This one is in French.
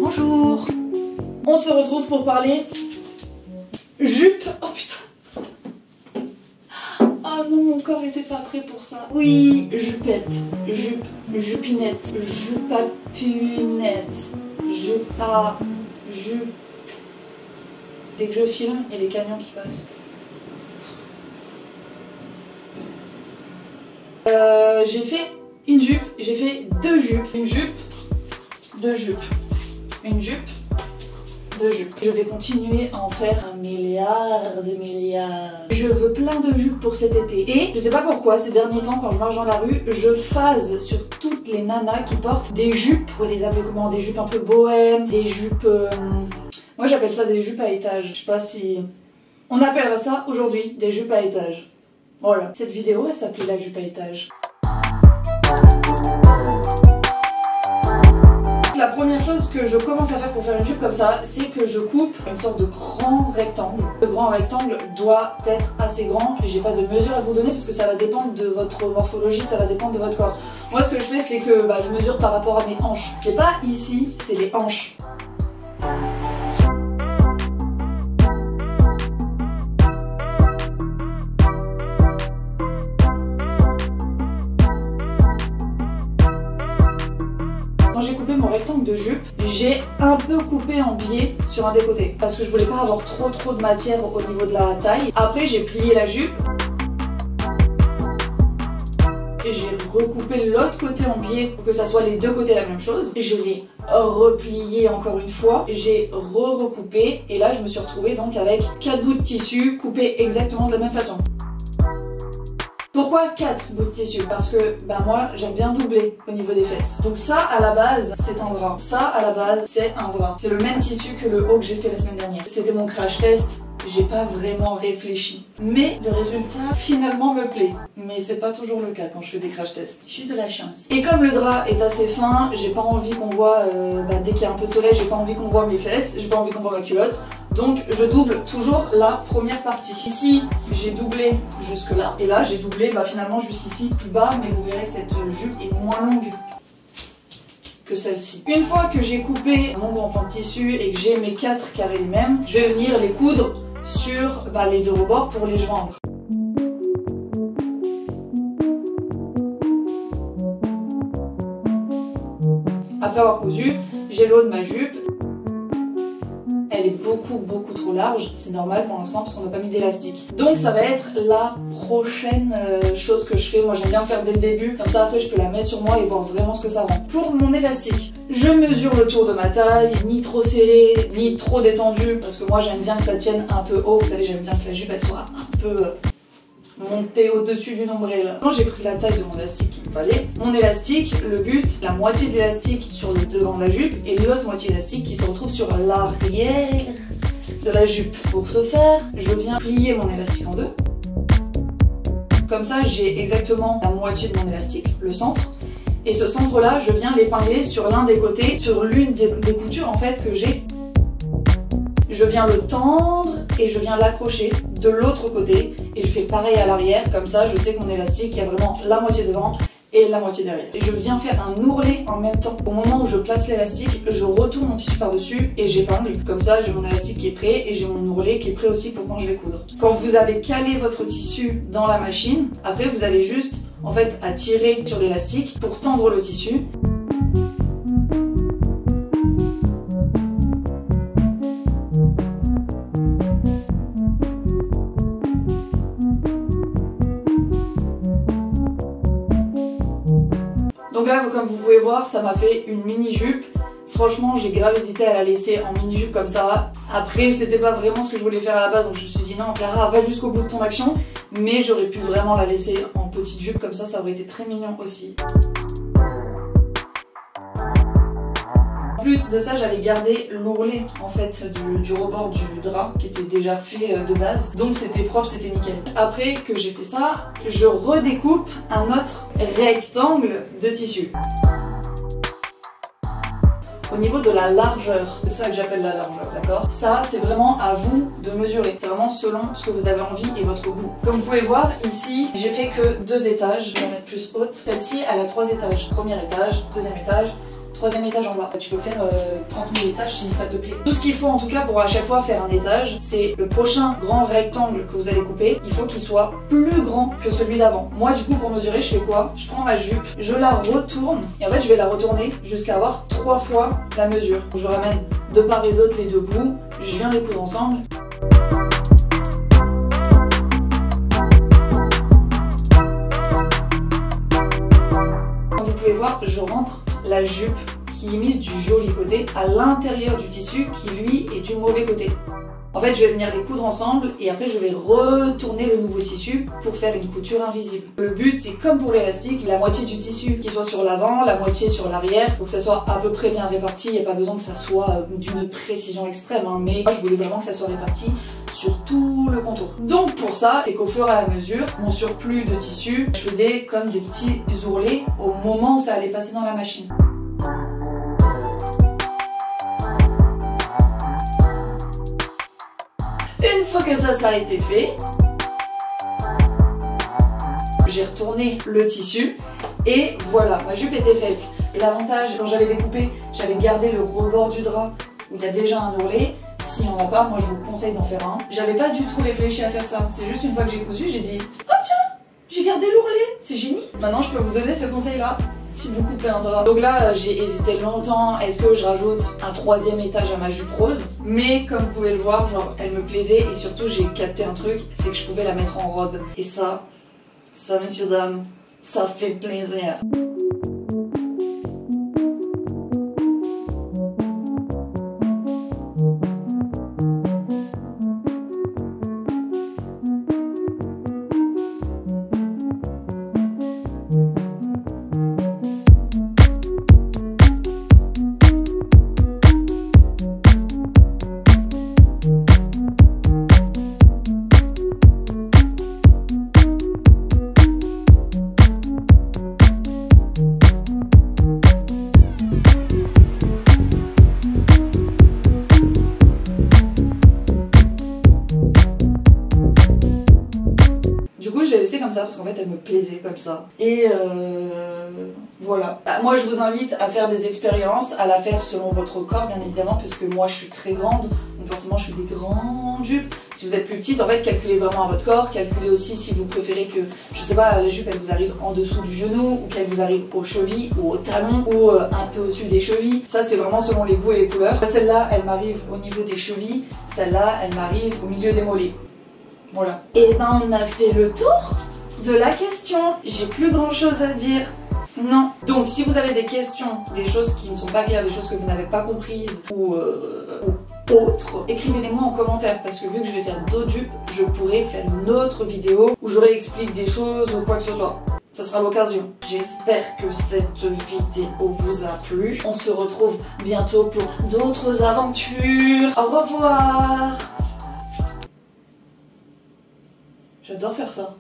Bonjour. On se retrouve pour parler jupe. Oh putain. Ah non, mon corps était pas prêt pour ça. Oui, jupette, jupe, jupinette, jupapunette, jupe. Dès que je filme, il y a les camions qui passent. J'ai fait une jupe, j'ai fait deux jupes. Une jupe, deux jupes. Une jupe, deux jupes. Je vais continuer à en faire un milliard de milliards. Je veux plein de jupes pour cet été. Et je sais pas pourquoi, ces derniers temps, quand je marche dans la rue, je phase sur toutes les nanas qui portent des jupes. Vous les appelez comment? Des jupes un peu bohèmes, des jupes... Moi j'appelle ça des jupes à étage. Je sais pas si... On appellera ça aujourd'hui des jupes à étage. Voilà. Cette vidéo, elle s'appelait la jupe à étage. La première chose que je commence à faire pour faire une jupe comme ça, c'est que je coupe une sorte de grand rectangle. Ce grand rectangle doit être assez grand. J'ai pas de mesure à vous donner parce que ça va dépendre de votre morphologie, ça va dépendre de votre corps. Moi ce que je fais, c'est que je mesure par rapport à mes hanches. C'est pas ici, c'est les hanches. Quand j'ai coupé mon rectangle de jupe, j'ai un peu coupé en biais sur un des côtés parce que je voulais pas avoir trop de matière au niveau de la taille. Après j'ai plié la jupe et j'ai recoupé l'autre côté en biais pour que ça soit les deux côtés la même chose. Et je l'ai replié encore une fois, j'ai recoupé et là je me suis retrouvée donc avec 4 bouts de tissu coupés exactement de la même façon. Pourquoi 4 bouts de tissu? Parce que moi j'aime bien doubler au niveau des fesses. Donc ça à la base c'est un drap. Ça à la base c'est un drap. C'est le même tissu que le haut que j'ai fait la semaine dernière. C'était mon crash test. J'ai pas vraiment réfléchi. Mais le résultat finalement me plaît. Mais c'est pas toujours le cas quand je fais des crash tests. J'ai eu de la chance. Et comme le drap est assez fin, j'ai pas envie qu'on voit, dès qu'il y a un peu de soleil, j'ai pas envie qu'on voit mes fesses, j'ai pas envie qu'on voit ma culotte. Donc je double toujours la première partie. Ici j'ai doublé jusque là. Et là j'ai doublé finalement jusqu'ici plus bas. Mais vous verrez que cette jupe est moins longue que celle-ci. Une fois que j'ai coupé mon grand pan de tissu et que j'ai mes 4 carrés les mêmes, je vais venir les coudre sur les deux rebords pour les joindre. Après avoir cousu, j'ai le haut de ma jupe. Elle est beaucoup trop large, c'est normal pour l'instant parce qu'on n'a pas mis d'élastique. Donc ça va être la prochaine chose que je fais. Moi j'aime bien le faire dès le début, comme ça après je peux la mettre sur moi et voir vraiment ce que ça rend. Pour mon élastique, je mesure le tour de ma taille, ni trop serré, ni trop détendu, parce que moi j'aime bien que ça tienne un peu haut. Vous savez, j'aime bien que la jupe elle soit un peu montée au-dessus du nombril. Quand j'ai pris la taille de mon élastique qu'il me fallait, mon élastique, le but, la moitié de l'élastique sur le devant de la jupe et l'autre moitié élastique qui se retrouve sur l'arrière de la jupe. Pour ce faire, je viens plier mon élastique en deux. Comme ça, j'ai exactement la moitié de mon élastique, le centre. Et ce centre-là, je viens l'épingler sur l'un des côtés, sur l'une des coutures en fait que j'ai. Je viens le tendre et je viens l'accrocher de l'autre côté et je fais pareil à l'arrière, comme ça je sais que mon élastique, il y a vraiment la moitié devant et la moitié derrière. Et je viens faire un ourlet en même temps. Au moment où je place l'élastique, je retourne mon tissu par-dessus et j'épingle. Comme ça j'ai mon élastique qui est prêt et j'ai mon ourlet qui est prêt aussi pour quand je vais coudre. Quand vous avez calé votre tissu dans la machine, après vous avez juste en fait à tirer sur l'élastique pour tendre le tissu. Donc là, comme vous pouvez voir, ça m'a fait une mini-jupe. Franchement, j'ai grave hésité à la laisser en mini-jupe comme ça. Après, c'était pas vraiment ce que je voulais faire à la base, donc je me suis dit non, Clara, va jusqu'au bout de ton action. Mais j'aurais pu vraiment la laisser en petite jupe comme ça aurait été très mignon aussi. En plus de ça, j'avais gardé l'ourlet en fait du rebord du drap qui était déjà fait de base. Donc c'était propre, c'était nickel. Après que j'ai fait ça, je redécoupe un autre rectangle de tissu. Au niveau de la largeur, c'est ça que j'appelle la largeur, d'accord? Ça, c'est vraiment à vous de mesurer. C'est vraiment selon ce que vous avez envie et votre goût. Comme vous pouvez voir, ici, j'ai fait que 2 étages. Je vais la mettre plus haute. Celle-ci, elle a 3 étages. Premier étage, deuxième étage, 3e étage en bas. Tu peux faire 30 000 étages si ça te plaît. Tout ce qu'il faut en tout cas pour à chaque fois faire un étage, c'est le prochain grand rectangle que vous allez couper, il faut qu'il soit plus grand que celui d'avant. Moi du coup pour mesurer, je fais quoi? Je prends ma jupe, je la retourne et en fait je vais la retourner jusqu'à avoir 3 fois la mesure. Je ramène de part et d'autre les deux bouts, je viens les coudre ensemble. Comme vous pouvez voir, je rentre la jupe qui est mise du joli côté à l'intérieur du tissu qui lui est du mauvais côté. En fait, je vais venir les coudre ensemble et après je vais retourner le nouveau tissu pour faire une couture invisible. Le but, c'est comme pour l'élastique, la moitié du tissu qui soit sur l'avant, la moitié sur l'arrière, pour que ça soit à peu près bien réparti. Il n'y a pas besoin que ça soit d'une précision extrême, hein, mais moi je voulais vraiment que ça soit réparti sur tout le contour. Donc pour ça, c'est qu'au fur et à mesure, mon surplus de tissu, je faisais comme des petits ourlets au moment où ça allait passer dans la machine. Une fois que ça a été fait, j'ai retourné le tissu et voilà, ma jupe était faite. Et l'avantage, quand j'avais découpé, j'avais gardé le rebord du drap où il y a déjà un ourlet. S'il n'y en a pas, moi je vous conseille d'en faire un. J'avais pas du tout réfléchi à faire ça. C'est juste une fois que j'ai cousu, j'ai dit « Oh tiens, j'ai gardé l'ourlet, c'est génie !» Maintenant je peux vous donner ce conseil-là. Si vous coupez un drap. Donc là j'ai hésité longtemps, est-ce que je rajoute un 3e étage à ma jupe rose? Mais comme vous pouvez le voir, genre elle me plaisait et surtout j'ai capté un truc, c'est que je pouvais la mettre en robe. Et ça messieurs dames, ça fait plaisir. Comme ça parce qu'en fait elle me plaisait comme ça et voilà. Moi je vous invite à faire des expériences, à la faire selon votre corps bien évidemment, puisque moi je suis très grande donc forcément je fais des grandes jupes. Si vous êtes plus petite, en fait calculez vraiment à votre corps, calculez aussi si vous préférez que, je sais pas, la jupe elle vous arrive en dessous du genou ou qu'elle vous arrive aux chevilles ou aux talons ou un peu au-dessus des chevilles. Ça c'est vraiment selon les goûts et les couleurs. Celle-là elle m'arrive au niveau des chevilles, celle-là elle m'arrive au milieu des mollets. Voilà. Et ben on a fait le tour de la question. J'ai plus grand chose à dire. Non. Donc si vous avez des questions, des choses qui ne sont pas claires, des choses que vous n'avez pas comprises ou autres, écrivez-les-moi en commentaire parce que vu que je vais faire d'autres jupes, je pourrais faire une autre vidéo où je réexplique des choses ou quoi que ce soit. Ça sera l'occasion. J'espère que cette vidéo vous a plu. On se retrouve bientôt pour d'autres aventures. Au revoir. J'adore faire ça.